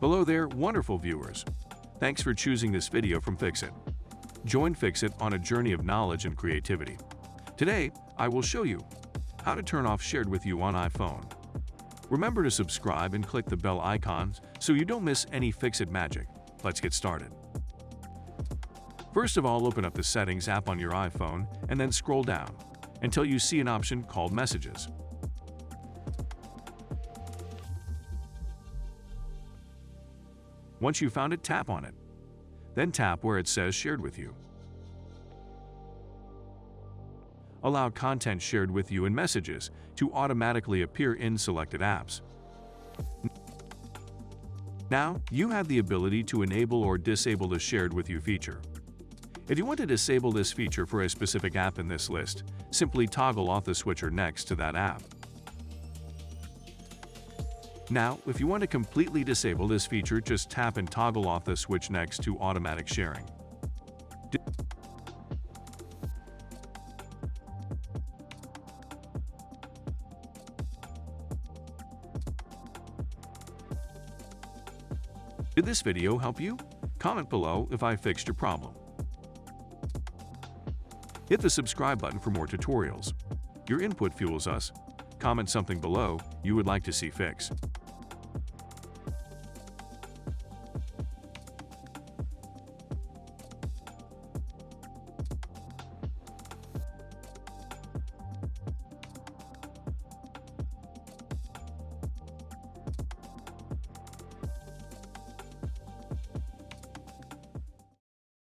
Hello there, wonderful viewers. Thanks for choosing this video from Fixit. Join Fixit on a journey of knowledge and creativity. Today, I will show you how to turn off Shared with You on iPhone. Remember to subscribe and click the bell icon so you don't miss any Fixit magic. Let's get started. First of all, open up the Settings app on your iPhone and then scroll down until you see an option called Messages. Once you've found it, tap on it. Then tap where it says Shared with You. Allow content shared with you in Messages to automatically appear in selected apps. Now, you have the ability to enable or disable the Shared with You feature. If you want to disable this feature for a specific app in this list, simply toggle off the switcher next to that app. Now, if you want to completely disable this feature, just tap and toggle off the switch next to automatic sharing. Did this video help you? Comment below if I fixed your problem. Hit the subscribe button for more tutorials. Your input fuels us. Comment something below you would like to see fixed.